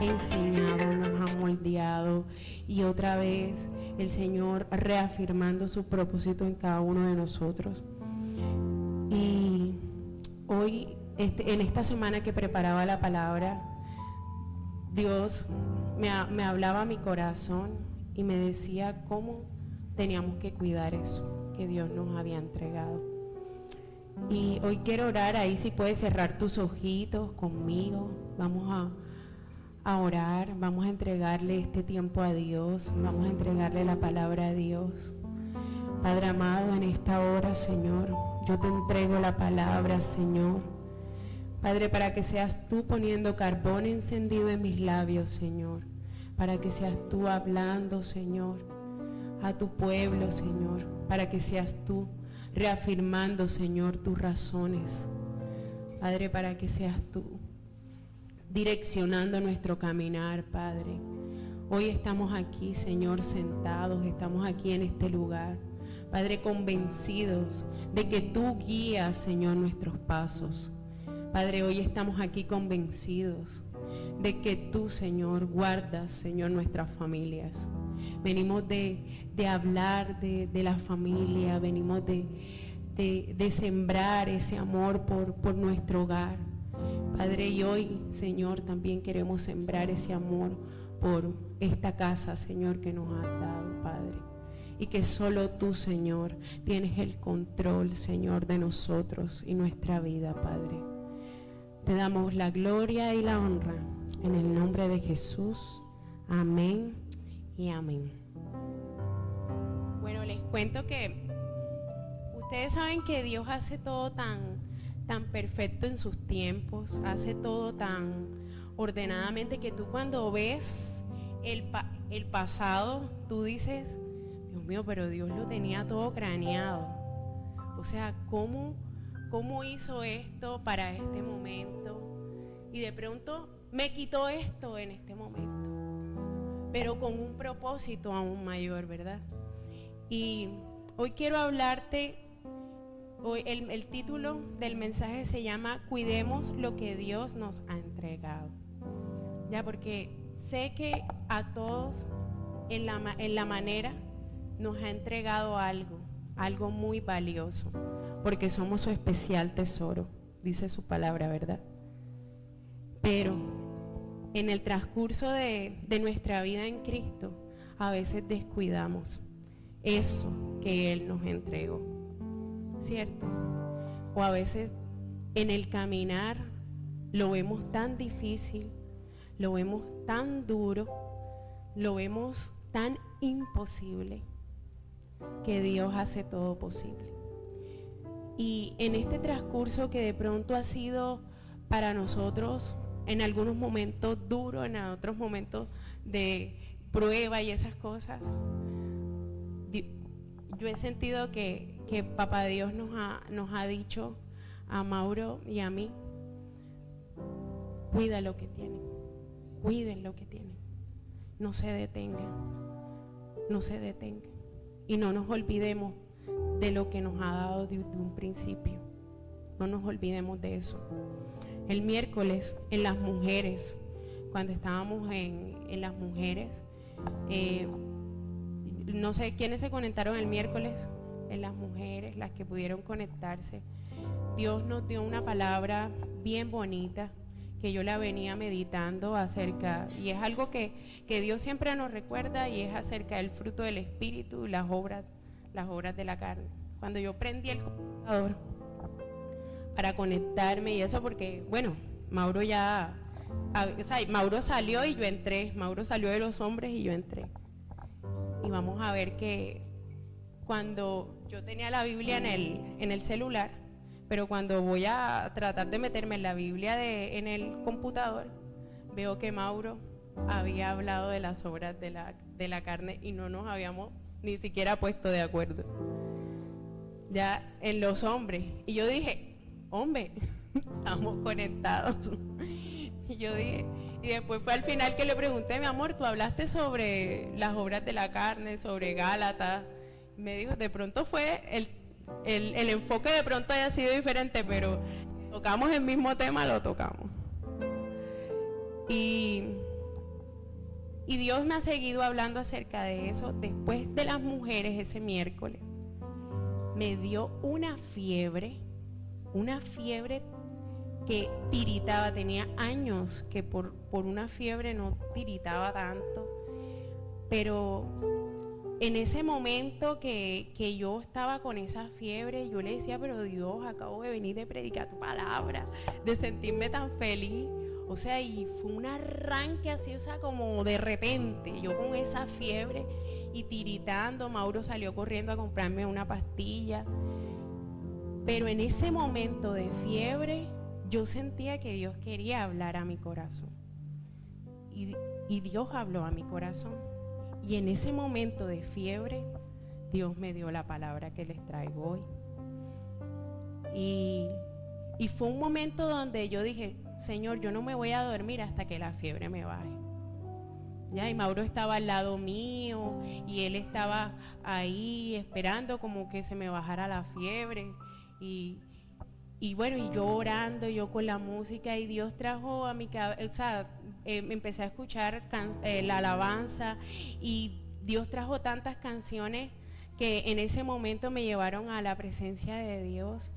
enseñado, nos ha moldeado y otra vez el Señor reafirmando su propósito en cada uno de nosotros. Y hoy, en esta semana que preparaba la palabra, Dios me hablaba a mi corazón y me decía cómo teníamos que cuidar eso que Dios nos había entregado. Y hoy quiero orar ahí, si puedes cerrar tus ojitos conmigo. Vamos a orar, vamos a entregarle este tiempo a Dios, vamos a entregarle la palabra a Dios. Padre amado, en esta hora, Señor, yo te entrego la palabra, Señor. Padre, para que seas tú poniendo carbón encendido en mis labios, Señor. Para que seas tú hablando, Señor, a tu pueblo, Señor. Para que seas tú reafirmando, Señor, tus razones. Padre, para que seas tú direccionando nuestro caminar, Padre. Hoy estamos aquí, Señor, sentados, estamos aquí en este lugar, Padre, convencidos de que tú guías, Señor, nuestros pasos. Padre, hoy estamos aquí convencidos de que tú, Señor, guardas, Señor, nuestras familias. Venimos de hablar de la familia, venimos de sembrar ese amor por nuestro hogar. Padre, y hoy, Señor, también queremos sembrar ese amor por esta casa, Señor, que nos has dado, Padre. Y que solo tú, Señor, tienes el control, Señor, de nosotros y nuestra vida, Padre. Te damos la gloria y la honra en el nombre de Jesús. Amén y amén. Bueno, les cuento que ustedes saben que Dios hace todo tan perfecto en sus tiempos, hace todo tan ordenadamente que tú cuando ves el pasado, tú dices, Dios mío, pero Dios lo tenía todo craneado. O sea, ¿cómo hizo esto para este momento? Y de pronto me quitó esto en este momento, pero con un propósito aún mayor, ¿verdad? Y hoy quiero hablarte. Hoy el título del mensaje se llama Cuidemos lo que Dios nos ha entregado. Ya, porque sé que a todos en la manera nos ha entregado algo muy valioso, porque somos su especial tesoro, dice su palabra, ¿verdad? Pero en el transcurso de nuestra vida en Cristo, a veces descuidamos eso que Él nos entregó, ¿cierto? O a veces en el caminar lo vemos tan difícil, lo vemos tan duro, lo vemos tan imposible, que Dios hace todo posible. Y en este transcurso que de pronto ha sido para nosotros en algunos momentos duro, en otros momentos de prueba y esas cosas, yo he sentido que Papá Dios nos ha dicho a Mauro y a mí, cuida lo que tienen, cuiden lo que tienen, no se detengan, y no nos olvidemos de lo que nos ha dado desde un principio, no nos olvidemos de eso. El miércoles en las mujeres, cuando estábamos en las mujeres, no sé quiénes se conectaron el miércoles, en las mujeres, las que pudieron conectarse, Dios nos dio una palabra bien bonita que yo la venía meditando acerca, y es algo que Dios siempre nos recuerda, y es acerca del fruto del Espíritu y las obras de la carne. Cuando yo prendí el computador para conectarme y eso, porque bueno, Mauro Mauro salió y yo entré, Mauro salió de los hombres y yo entré, y vamos a ver que cuando yo tenía la Biblia en el celular, pero cuando voy a tratar de meterme en la Biblia en el computador, veo que Mauro había hablado de las obras de la carne y no nos habíamos ni siquiera puesto de acuerdo ya en los hombres. Y yo dije, hombre, estamos conectados. Y yo dije, y después fue al final que le pregunté, mi amor, tú hablaste sobre las obras de la carne, sobre Gálatas. Me dijo, de pronto fue el enfoque, de pronto haya sido diferente, pero tocamos el mismo tema, lo tocamos. Y Y Dios me ha seguido hablando acerca de eso. Después de las mujeres ese miércoles, me dio una fiebre que tiritaba. Tenía años que por una fiebre no tiritaba tanto. Pero en ese momento que yo estaba con esa fiebre, yo le decía, pero Dios, acabo de venir de predicar tu palabra, de sentirme tan feliz. O sea, y fue un arranque así, o sea, como de repente, yo con esa fiebre y tiritando. Mauro salió corriendo a comprarme una pastilla. Pero en ese momento de fiebre, yo sentía que Dios quería hablar a mi corazón. Y Dios habló a mi corazón. Y en ese momento de fiebre, Dios me dio la palabra que les traigo hoy. Y fue un momento donde yo dije, Señor, yo no me voy a dormir hasta que la fiebre me baje. Ya, y Mauro estaba al lado mío y él estaba ahí esperando como que se me bajara la fiebre. Y bueno, y yo orando, yo con la música, y Dios trajo a mi cabeza, o sea, empecé a escuchar la alabanza, y Dios trajo tantas canciones que en ese momento me llevaron a la presencia de Dios.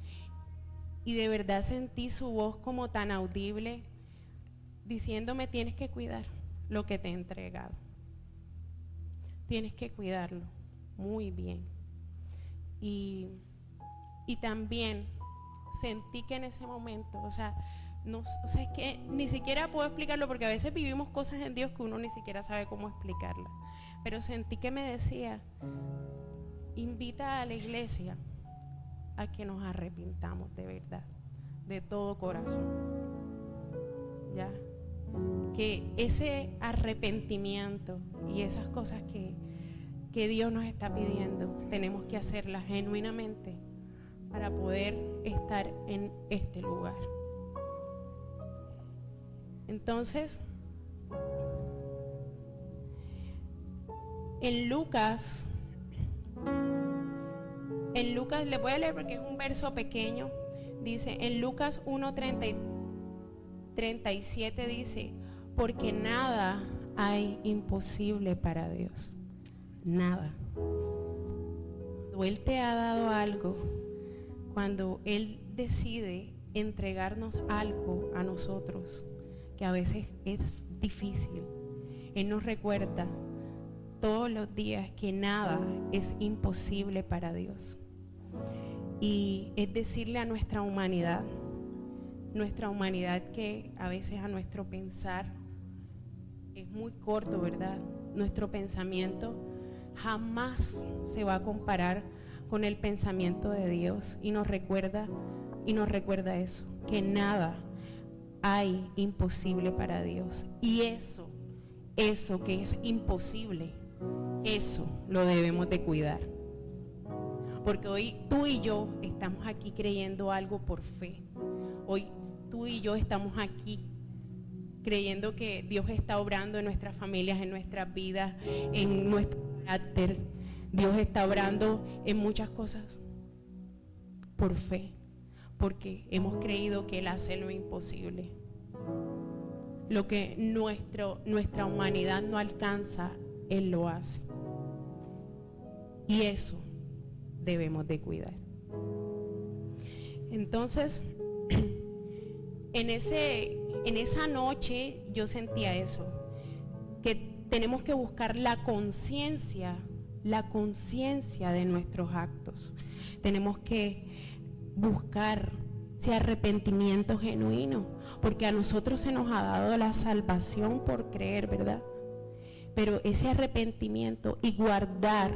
Y de verdad sentí su voz como tan audible, diciéndome, tienes que cuidar lo que te he entregado. Tienes que cuidarlo muy bien. Y también sentí que en ese momento, o sea, es que ni siquiera puedo explicarlo, porque a veces vivimos cosas en Dios que uno ni siquiera sabe cómo explicarlas. Pero sentí que me decía, invita a la iglesia a que nos arrepintamos de verdad, de todo corazón. ¿Ya? Que ese arrepentimiento y esas cosas que Dios nos está pidiendo, tenemos que hacerlas genuinamente para poder estar en este lugar. Entonces, en Lucas, le voy a leer porque es un verso pequeño. Dice, en Lucas 1:37 dice, porque nada hay imposible para Dios. Nada. Cuando Él te ha dado algo, cuando Él decide entregarnos algo a nosotros, que a veces es difícil, Él nos recuerda todos los días que nada es imposible para Dios. Y es decirle a nuestra humanidad que a veces a nuestro pensar es muy corto, ¿verdad? Nuestro pensamiento jamás se va a comparar con el pensamiento de Dios, y nos recuerda eso, que nada hay imposible para Dios. Y eso que es imposible, eso lo debemos de cuidar. Porque hoy tú y yo estamos aquí creyendo algo por fe. Hoy tú y yo estamos aquí creyendo que Dios está obrando en nuestras familias, en nuestras vidas, en nuestro carácter. Dios está obrando en muchas cosas por fe, porque hemos creído que Él hace lo imposible. Lo que nuestra humanidad no alcanza, Él lo hace. Y eso debemos de cuidar. Entonces, en esa noche yo sentía eso, que tenemos que buscar la conciencia de nuestros actos. Tenemos que buscar ese arrepentimiento genuino, porque a nosotros se nos ha dado la salvación por creer, ¿verdad? Pero ese arrepentimiento y guardar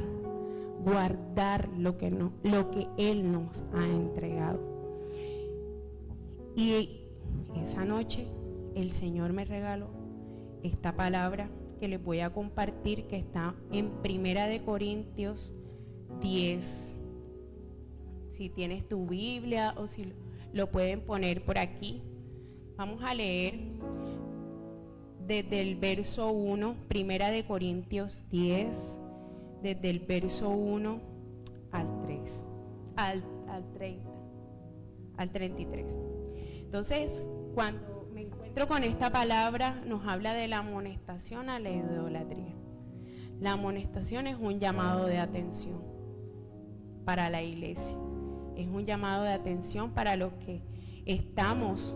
lo que Él nos ha entregado. Y esa noche el Señor me regaló esta palabra que les voy a compartir, que está en 1 Corintios 10. Si tienes tu Biblia o si lo pueden poner por aquí, vamos a leer desde el verso 1, 1 Corintios 10, desde el verso 1 al 3, al 30, al 33. Entonces, cuando me encuentro entro con esta palabra, nos habla de la amonestación a la idolatría. La amonestación es un llamado de atención para la iglesia. Es un llamado de atención para los que estamos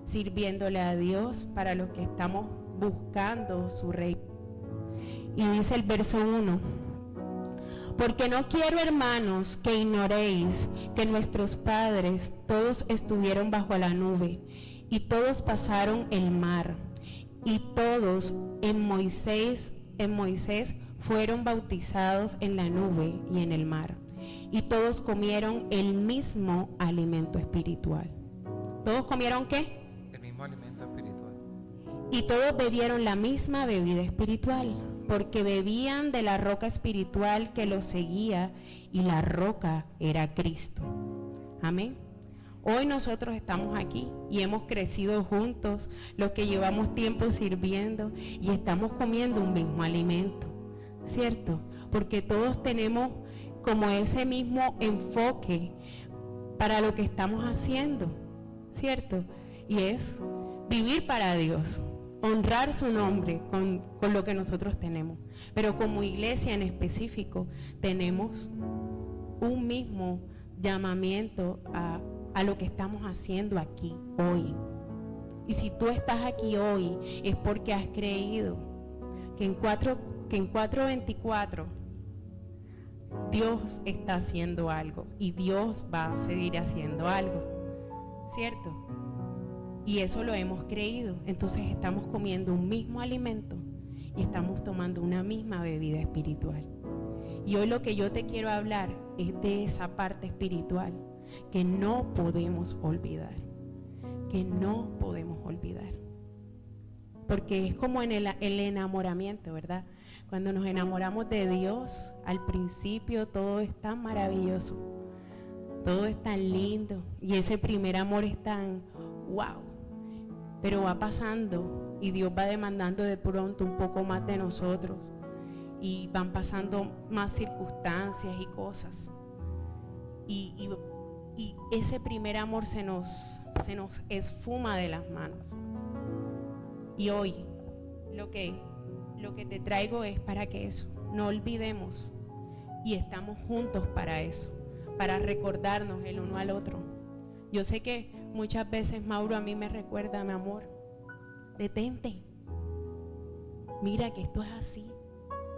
sirviéndole a Dios, para los que estamos buscando su reino. Y dice el verso 1: porque no quiero, hermanos, que ignoréis que nuestros padres todos estuvieron bajo la nube, y todos pasaron el mar, y todos en Moisés fueron bautizados en la nube y en el mar, y todos comieron el mismo alimento espiritual. ¿Todos comieron qué? El mismo alimento espiritual. Y todos bebieron la misma bebida espiritual, porque bebían de la roca espiritual que los seguía, y la roca era Cristo. Amén. Hoy nosotros estamos aquí y hemos crecido juntos, los que llevamos tiempo sirviendo, y estamos comiendo un mismo alimento, ¿cierto? Porque todos tenemos como ese mismo enfoque para lo que estamos haciendo, ¿cierto? Y es vivir para Dios, honrar su nombre con lo que nosotros tenemos. Pero como iglesia en específico tenemos un mismo llamamiento a lo que estamos haciendo aquí hoy. Y si tú estás aquí hoy es porque has creído que en 4:24 Dios está haciendo algo, y Dios va a seguir haciendo algo, ¿cierto? Y eso lo hemos creído. Entonces estamos comiendo un mismo alimento y estamos tomando una misma bebida espiritual. Y hoy lo que yo te quiero hablar es de esa parte espiritual que no podemos olvidar, que no podemos olvidar. Porque es como en el enamoramiento, ¿verdad? Cuando nos enamoramos de Dios, al principio todo es tan maravilloso, todo es tan lindo, y ese primer amor es tan wow. Pero va pasando y Dios va demandando de pronto un poco más de nosotros, y van pasando más circunstancias y cosas, y ese primer amor se nos esfuma de las manos. Y hoy lo que te traigo es para que eso no olvidemos, y estamos juntos para eso, para recordarnos el uno al otro. Yo sé que muchas veces Mauro a mí me recuerda: mi amor, detente, mira que esto es así,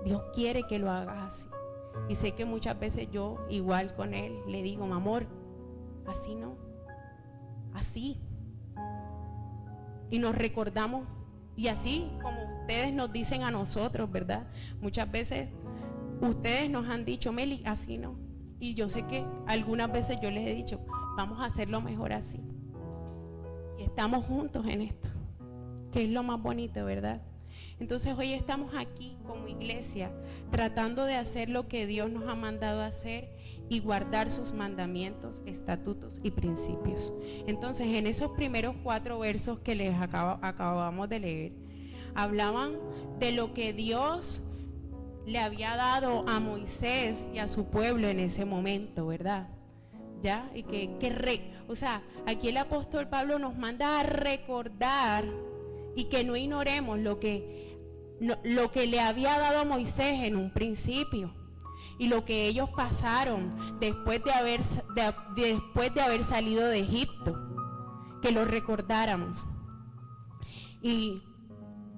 Dios quiere que lo hagas así. Y sé que muchas veces yo igual con él le digo: mi amor, así no, así. Y nos recordamos, y así como ustedes nos dicen a nosotros, ¿verdad? Muchas veces ustedes nos han dicho: Meli, así no. Y yo sé que algunas veces yo les he dicho: vamos a hacerlo mejor así. Y estamos juntos en esto, que es lo más bonito, ¿verdad? Entonces hoy estamos aquí como iglesia tratando de hacer lo que Dios nos ha mandado a hacer y guardar sus mandamientos, estatutos y principios. Entonces en esos primeros 4 versos que les acabamos de leer, hablaban de lo que Dios le había dado a Moisés y a su pueblo en ese momento, ¿verdad? ¿Ya? Y o sea, aquí el apóstol Pablo nos manda a recordar y que no ignoremos lo que le había dado a Moisés en un principio, y lo que ellos pasaron después de haber salido de Egipto, que lo recordáramos. Y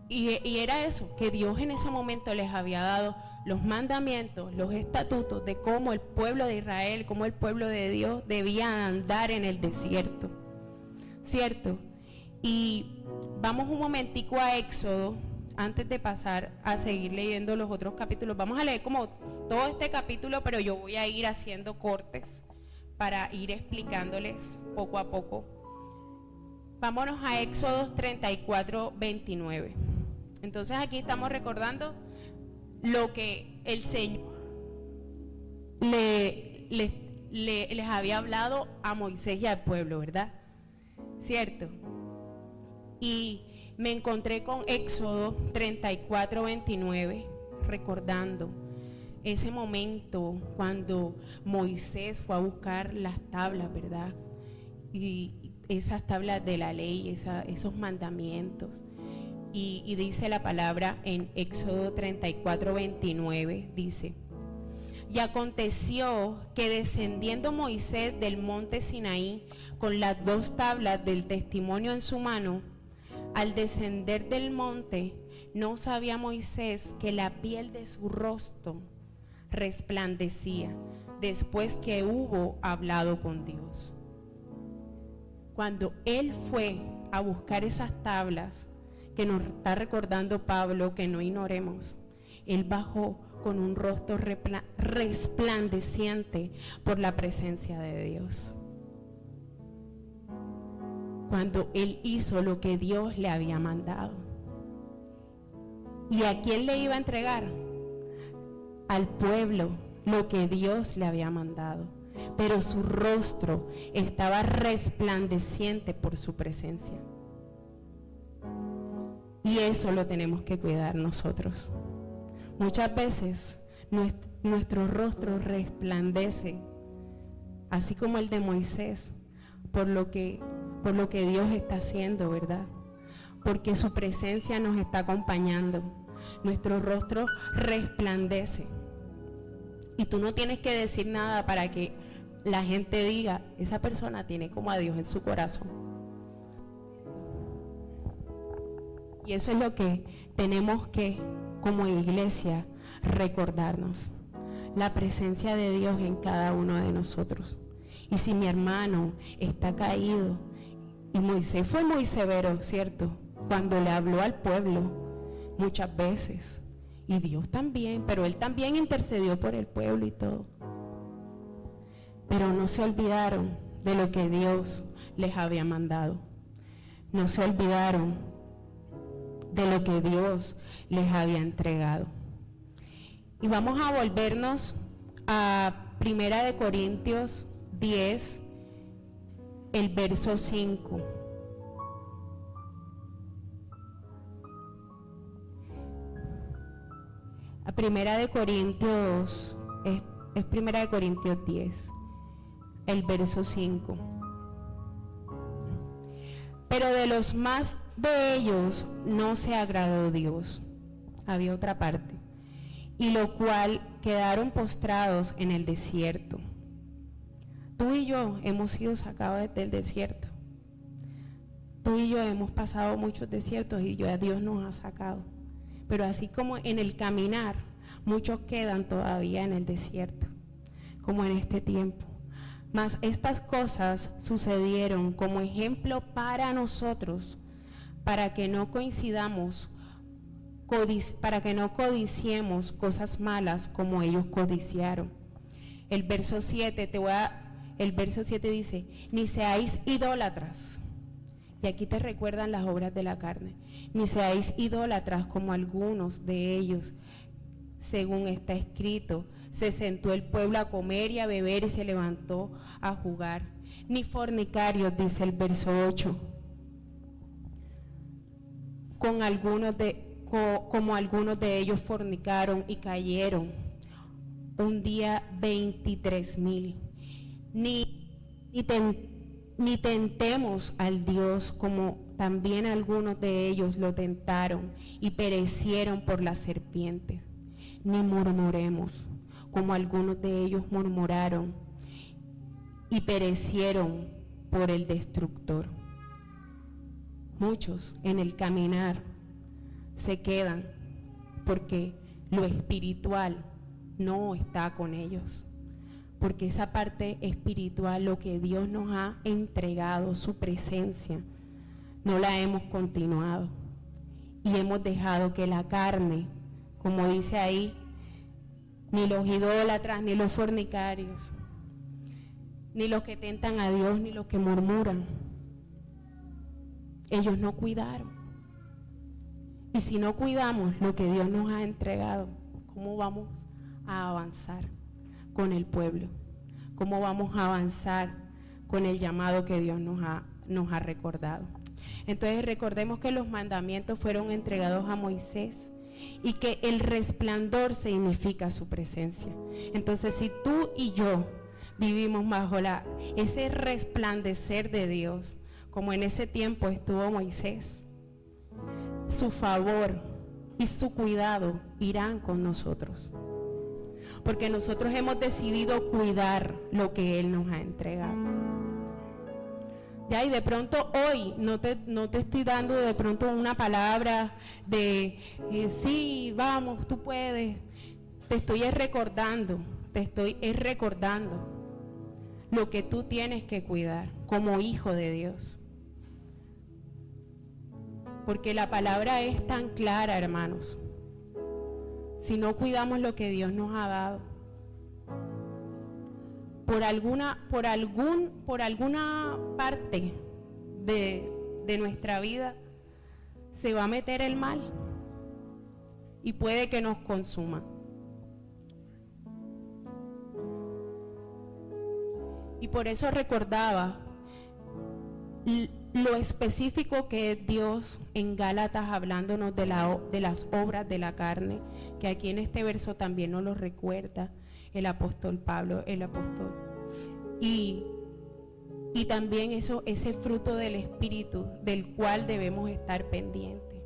era eso, que Dios en ese momento les había dado los mandamientos, los estatutos de cómo el pueblo de Israel, cómo el pueblo de Dios debía andar en el desierto, ¿cierto? Y vamos un momentico a Éxodo, antes de pasar a seguir leyendo los otros capítulos. Vamos a leer como todo este capítulo, pero yo voy a ir haciendo cortes para ir explicándoles poco a poco. Vámonos a Éxodo 34:29. Entonces aquí estamos recordando lo que el Señor les había hablado a Moisés y al pueblo, ¿verdad? ¿Cierto? Y me encontré con Éxodo 34:29, recordando ese momento cuando Moisés fue a buscar las tablas, ¿verdad? Y esas tablas de la ley, esos mandamientos. Y dice la palabra en Éxodo 34:29, dice: y aconteció que descendiendo Moisés del monte Sinaí con las 2 tablas del testimonio en su mano, al descender del monte, no sabía Moisés que la piel de su rostro resplandecía después que hubo hablado con Dios. Cuando él fue a buscar esas tablas, que nos está recordando Pablo que no ignoremos, él bajó con un rostro resplandeciente por la presencia de Dios. Cuando él hizo lo que Dios le había mandado. ¿Y a quién le iba a entregar? Al pueblo, lo que Dios le había mandado. Pero su rostro estaba resplandeciente por su presencia. Y eso lo tenemos que cuidar nosotros. Muchas veces nuestro rostro resplandece, así como el de Moisés, por lo que Dios está haciendo, ¿verdad? Porque su presencia nos está acompañando. Nuestro rostro resplandece. Y tú no tienes que decir nada para que la gente diga, esa persona tiene como a Dios en su corazón. Y eso es lo que tenemos que, como iglesia, recordarnos. La presencia de Dios en cada uno de nosotros. Y si mi hermano está caído, y Moisés fue muy severo, ¿cierto? Cuando le habló al pueblo, muchas veces. Y Dios también, pero él también intercedió por el pueblo y todo. Pero no se olvidaron de lo que Dios les había mandado. No se olvidaron de lo que Dios les había entregado. Y vamos a volvernos a 1 Corintios 10, el verso 5. A 1 Corintios, es 1 Corintios 10, el verso 5. Pero de los más de ellos no se agradó Dios. Había otra parte. Y lo cual quedaron postrados en el desierto. Tú y yo hemos sido sacados del desierto. Tú y yo hemos pasado muchos desiertos y Dios nos ha sacado. Pero así como en el caminar, muchos quedan todavía en el desierto, como en este tiempo. Mas estas cosas sucedieron como ejemplo para nosotros, para que no codiciemos cosas malas como ellos codiciaron. El verso 7 dice, ni seáis idólatras. Y aquí te recuerdan las obras de la carne. Ni seáis idólatras como algunos de ellos, según está escrito. Se sentó el pueblo a comer y a beber y se levantó a jugar. Ni fornicarios, dice el verso 8. Como algunos de ellos fornicaron y cayeron. Un día 23,000. Ni tentemos al Dios como también algunos de ellos lo tentaron y perecieron por las serpientes. Ni murmuremos como algunos de ellos murmuraron y perecieron por el destructor. Muchos en el caminar se quedan porque lo espiritual no está con ellos. Porque esa parte espiritual, lo que Dios nos ha entregado, su presencia, no la hemos continuado. Y hemos dejado que la carne, como dice ahí, ni los idólatras, ni los fornicarios, ni los que tentan a Dios, ni los que murmuran, ellos no cuidaron. Y si no cuidamos lo que Dios nos ha entregado, ¿cómo vamos a avanzar con el pueblo? ¿Cómo vamos a avanzar con el llamado que Dios nos ha recordado? Entonces recordemos que los mandamientos fueron entregados a Moisés y que el resplandor significa su presencia. Entonces si tú y yo vivimos bajo ese resplandecer de Dios, como en ese tiempo estuvo Moisés, su favor y su cuidado irán con nosotros. Porque nosotros hemos decidido cuidar lo que Él nos ha entregado. Ya, y de pronto hoy no te estoy dando de pronto una palabra de sí, vamos, tú puedes. Te estoy recordando lo que tú tienes que cuidar como hijo de Dios. Porque la palabra es tan clara, hermanos. Si no cuidamos lo que Dios nos ha dado, por alguna parte de nuestra vida se va a meter el mal y puede que nos consuma. Y por eso recordaba lo específico que es Dios en Gálatas, hablándonos de las obras de la carne, que aquí en este verso también nos lo recuerda el apóstol Pablo, el apóstol. Y también ese fruto del Espíritu, del cual debemos estar pendientes.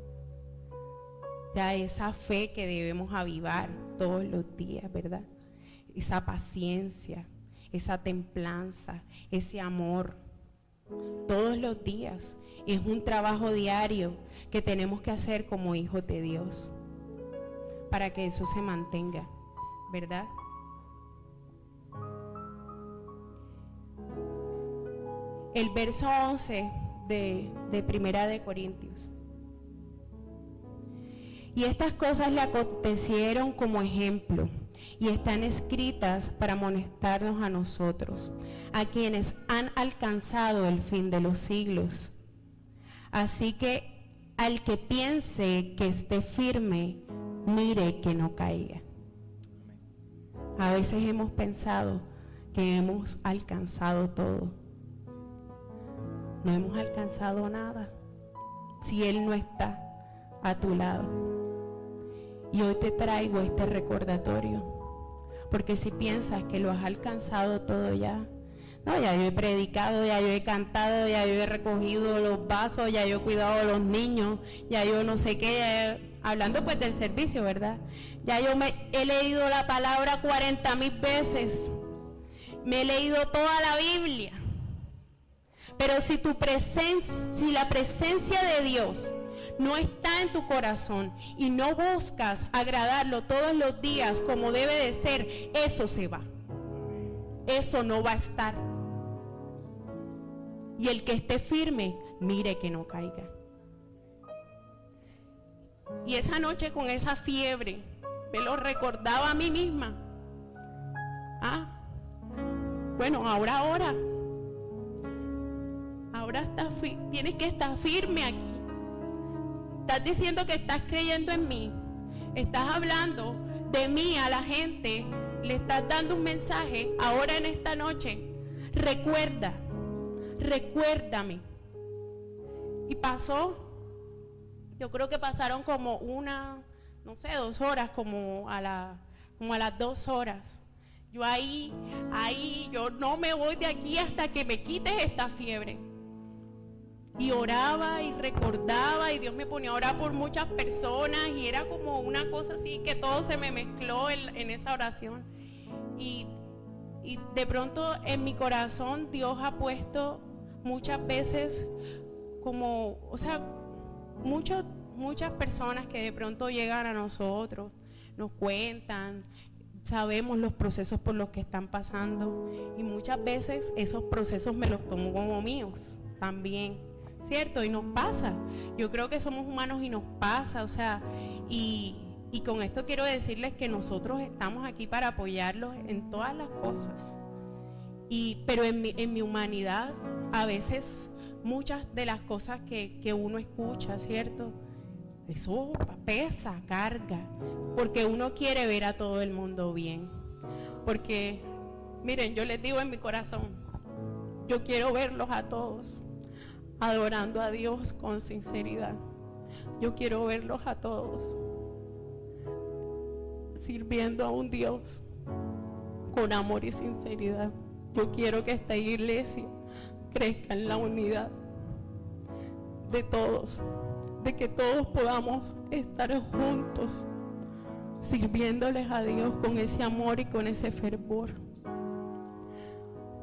Ya esa fe que debemos avivar todos los días, ¿verdad? Esa paciencia, esa templanza, ese amor, todos los días. Es un trabajo diario que tenemos que hacer como hijos de Dios para que eso se mantenga, ¿verdad? El verso 11 de Primera de Corintios. Y estas cosas le acontecieron como ejemplo y están escritas para amonestarnos a nosotros, a quienes han alcanzado el fin de los siglos. Así que al que piense que esté firme, mire que no caiga. A veces hemos pensado que hemos alcanzado todo. No hemos alcanzado nada si Él no está a tu lado. Y hoy te traigo este recordatorio, porque si piensas que lo has alcanzado todo ya, no, ya yo he predicado, ya yo he cantado, ya yo he recogido los vasos, ya yo he cuidado a los niños, ya yo no sé qué, hablando pues del servicio, ¿verdad? Ya yo he leído la palabra 40,000 veces, me he leído toda la Biblia. Pero si la presencia de Dios no está en tu corazón y no buscas agradarlo todos los días como debe de ser, eso se va. Eso no va a estar. Y el que esté firme, mire que no caiga. Y esa noche con esa fiebre, me lo recordaba a mí misma. Bueno, ahora tienes que estar firme aquí. Estás diciendo que estás creyendo en mí. Estás hablando de mí a la gente. Le estás dando un mensaje ahora en esta noche. Recuérdame. Y pasó, yo creo que pasaron como 2 horas, como a las 2 horas. Yo ahí, yo no me voy de aquí hasta que me quites esta fiebre. Y oraba y recordaba y Dios me ponía a orar por muchas personas y era como una cosa así que todo se me mezcló en esa oración. Y de pronto en mi corazón Dios ha puesto muchas veces como, muchas personas que de pronto llegan a nosotros, nos cuentan, sabemos los procesos por los que están pasando y muchas veces esos procesos me los tomo como míos también. ¿Cierto? Y nos pasa. Yo creo que somos humanos y nos pasa, y con esto quiero decirles que nosotros estamos aquí para apoyarlos en todas las cosas. Pero en mi humanidad, a veces, muchas de las cosas que uno escucha, ¿cierto? Eso pesa, carga, porque uno quiere ver a todo el mundo bien. Porque, miren, yo les digo en mi corazón, yo quiero verlos a todos adorando a Dios con sinceridad. Yo quiero verlos a todos sirviendo a un Dios con amor y sinceridad. Yo quiero que esta iglesia crezca en la unidad. de todos, de que todos podamos estar juntos, sirviéndoles a Dios con ese amor y con ese fervor.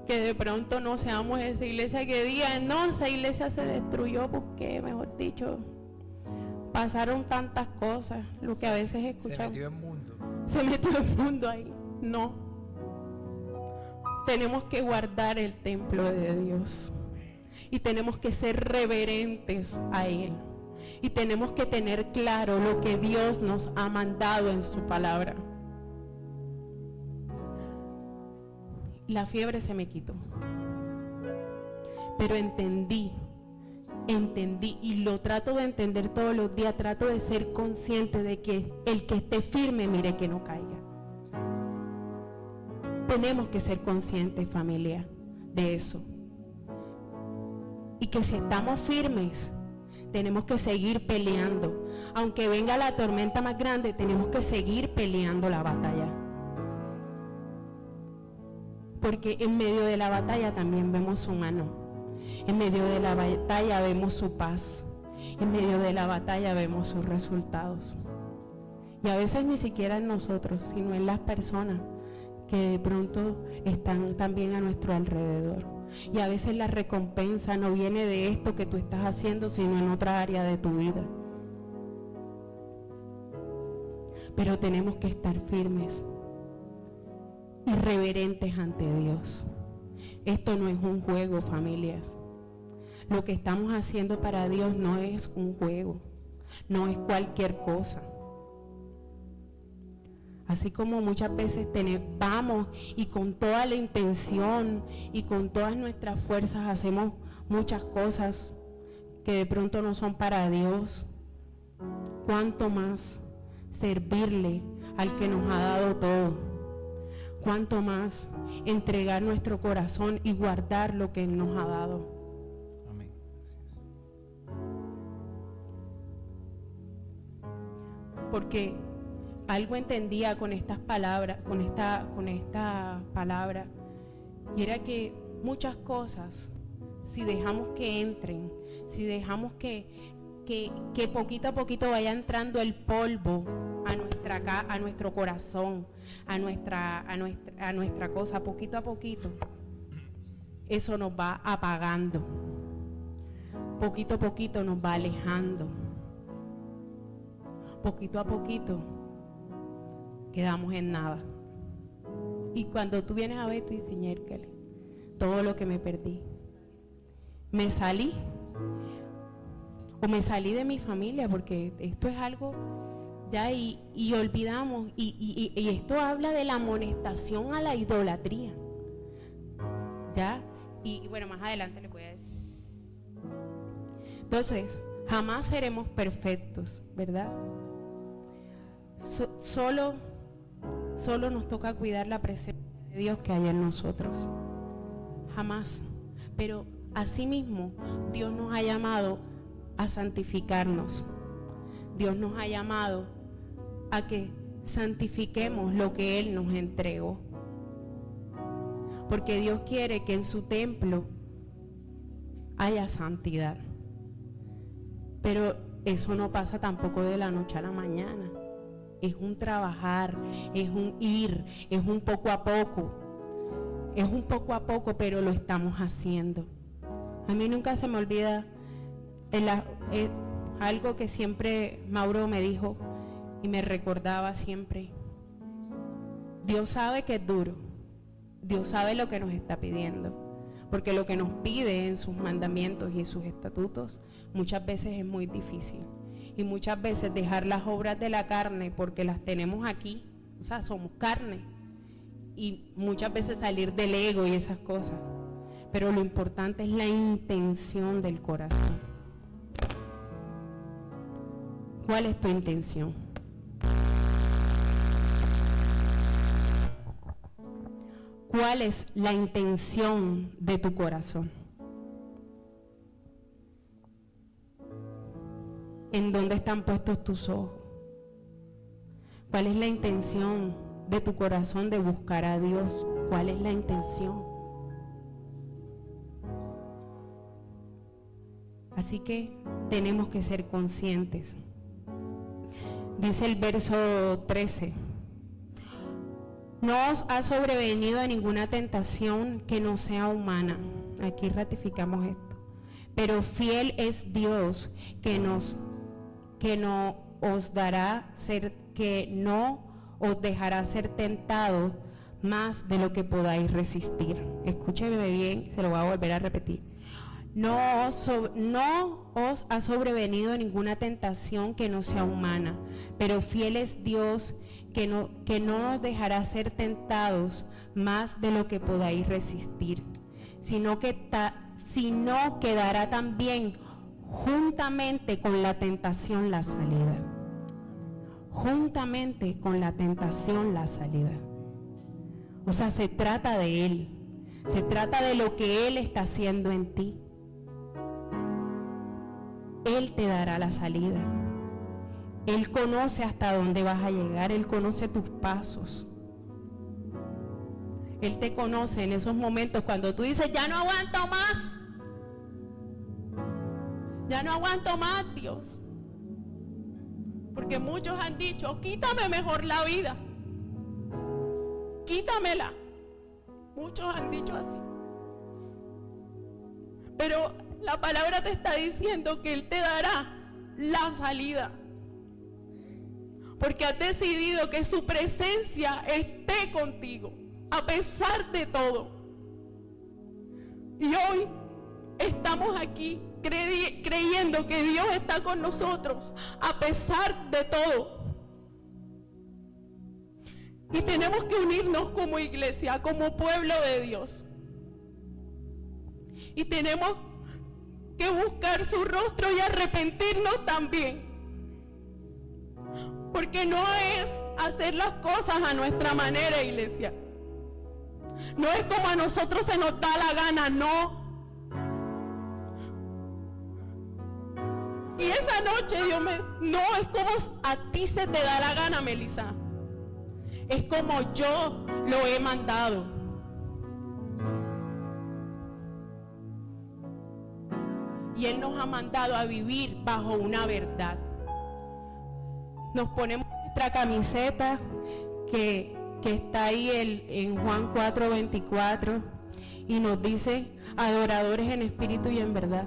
Que de pronto no seamos esa iglesia que diga, no, esa iglesia se destruyó porque, mejor dicho, pasaron tantas cosas, lo que a veces escuchamos. Se metió el mundo ahí. No. Tenemos que guardar el templo de Dios. Y tenemos que ser reverentes a Él. Y tenemos que tener claro lo que Dios nos ha mandado en su palabra. La fiebre se me quitó. Pero entendí y lo trato de entender todos los días, trato de ser consciente de que el que esté firme, mire que no caiga. Tenemos que ser conscientes, familia, de eso. Y que si estamos firmes, tenemos que seguir peleando. Aunque venga la tormenta más grande, tenemos que seguir peleando la batalla. Porque en medio de la batalla también vemos su mano. En medio de la batalla vemos su paz. En medio de la batalla vemos sus resultados. Y a veces ni siquiera en nosotros, sino en las personas que de pronto están también a nuestro alrededor. Y a veces la recompensa no viene de esto que tú estás haciendo, sino en otra área de tu vida. Pero tenemos que estar firmes y reverentes ante Dios. Esto no es un juego, familias. Lo que estamos haciendo para Dios no es un juego, no es cualquier cosa. Así como muchas veces vamos y con toda la intención y con todas nuestras fuerzas hacemos muchas cosas que de pronto no son para Dios, ¿cuánto más servirle al que nos ha dado todo? ¿Cuánto más entregar nuestro corazón y guardar lo que Él nos ha dado? Amén. Porque algo entendía con estas palabras, con esta palabra, y era que muchas cosas, si dejamos que entren, si dejamos que poquito a poquito vaya entrando el polvo a nuestro corazón, a nuestra cosa, poquito a poquito, eso nos va apagando, poquito a poquito nos va alejando, poquito a poquito quedamos en nada. Y cuando tú vienes a ver, tú dices, ñércale, todo lo que me perdí, me salí de mi familia, porque esto es algo ya y olvidamos, y esto habla de la amonestación a la idolatría, ya, y bueno, más adelante le voy a decir. Entonces, jamás seremos perfectos, ¿verdad? Solo nos toca cuidar la presencia de Dios que hay en nosotros, jamás. Pero asimismo, Dios nos ha llamado a santificarnos. Dios nos ha llamado a que santifiquemos lo que Él nos entregó. Porque Dios quiere que en su templo haya santidad. Pero eso no pasa tampoco de la noche a la mañana. Es un trabajar, es un ir, es un poco a poco. Es un poco a poco, pero lo estamos haciendo. A mí nunca se me olvida algo que siempre Mauro me dijo y me recordaba siempre. Dios sabe que es duro. Dios sabe lo que nos está pidiendo. Porque lo que nos pide en sus mandamientos y en sus estatutos muchas veces es muy difícil. Y muchas veces dejar las obras de la carne porque las tenemos aquí, o sea, somos carne. Y muchas veces salir del ego y esas cosas. Pero lo importante es la intención del corazón. ¿Cuál es tu intención? ¿Cuál es la intención de tu corazón? ¿En dónde están puestos tus ojos? ¿Cuál es la intención de tu corazón de buscar a Dios? ¿Cuál es la intención? Así que tenemos que ser conscientes. Dice el verso 13: no os ha sobrevenido ninguna tentación que no sea humana. Aquí ratificamos esto. Pero fiel es Dios que no os dejará ser tentados más de lo que podáis resistir. Escúcheme bien, se lo voy a volver a repetir. No os ha sobrevenido ninguna tentación que no sea humana, pero fiel es Dios que no nos dejará ser tentados más de lo que podáis resistir, sino quedará también juntamente con la tentación la salida. Juntamente con la tentación la salida. O sea, se trata de Él. Se trata de lo que Él está haciendo en ti. Él te dará la salida. Él conoce hasta dónde vas a llegar. Él conoce tus pasos. Él te conoce en esos momentos cuando tú dices, ya no aguanto más. Ya no aguanto más, Dios. Porque muchos han dicho, quítame mejor la vida. Quítamela. Muchos han dicho así. Pero la palabra te está diciendo que Él te dará la salida. Porque has decidido que su presencia esté contigo, a pesar de todo. Y hoy estamos aquí creyendo que Dios está con nosotros, a pesar de todo. Y tenemos que unirnos como iglesia, como pueblo de Dios. Y tenemos que buscar su rostro y arrepentirnos también. Porque no es hacer las cosas a nuestra manera, iglesia. No es como a nosotros se nos da la gana, no. Y esa noche no es como a ti se te da la gana, Melissa. Es como yo lo he mandado. Y Él nos ha mandado a vivir bajo una verdad. Nos ponemos nuestra camiseta que está ahí en Juan 4:24 y nos dice, adoradores en espíritu y en verdad.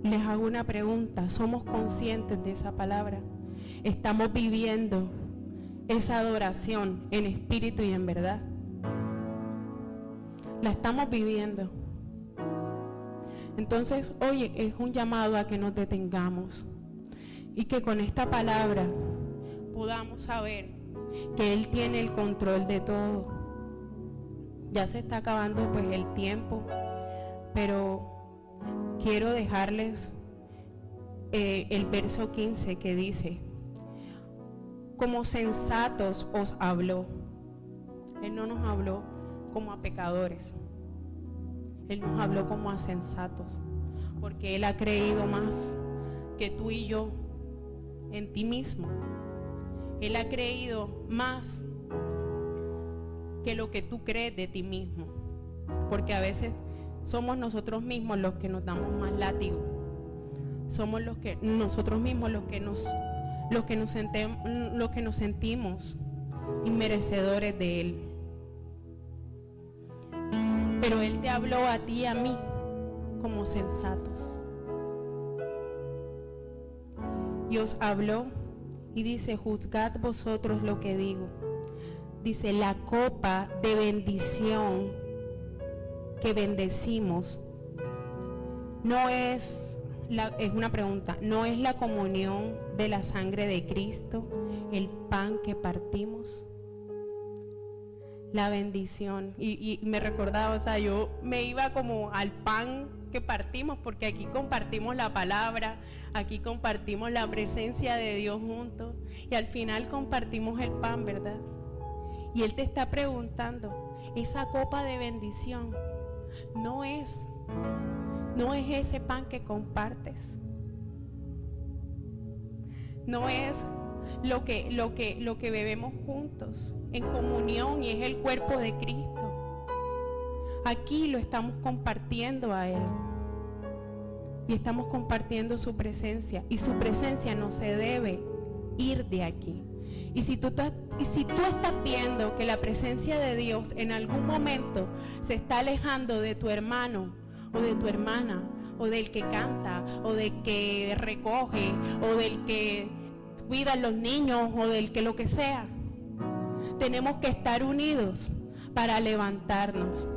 Les hago una pregunta, ¿somos conscientes de esa palabra? ¿Estamos viviendo esa adoración en espíritu y en verdad? La estamos viviendo. Entonces, oye, es un llamado a que nos detengamos y que con esta palabra podamos saber que Él tiene el control de todo. Ya se está acabando pues el tiempo, pero quiero dejarles el verso 15 que dice, como sensatos os habló. Él no nos habló como a pecadores. Él nos habló como a sensatos, porque Él ha creído más que tú y yo en ti mismo. Él ha creído más que lo que tú crees de ti mismo, porque a veces somos nosotros mismos los que nos damos más látigo. Somos nosotros mismos los que nos sentimos inmerecedores de Él. Pero Él te habló a ti y a mí como sensatos. Y os habló y dice, juzgad vosotros lo que digo. Dice, la copa de bendición que bendecimos es una pregunta, ¿no es la comunión de la sangre de Cristo el pan que partimos? La bendición. Y me recordaba, o sea, yo me iba como al pan que partimos, porque aquí compartimos la palabra, aquí compartimos la presencia de Dios juntos, y al final compartimos el pan, ¿verdad? Y Él te está preguntando, esa copa de bendición no es ese pan que compartes, no es lo que bebemos juntos en comunión, y es el cuerpo de Cristo. aquí lo estamos compartiendo a Él. Y estamos compartiendo su presencia. Y su presencia no se debe ir de aquí. Y si tú estás viendo que la presencia de Dios en algún momento se está alejando de tu hermano o de tu hermana, o del que canta, o del que recoge, o del que cuida a los niños, o del que lo que sea, tenemos que estar unidos para levantarnos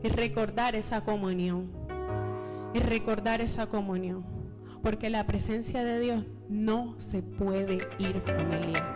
y recordar esa comunión. Y recordar esa comunión. Porque la presencia de Dios no se puede ir, familia.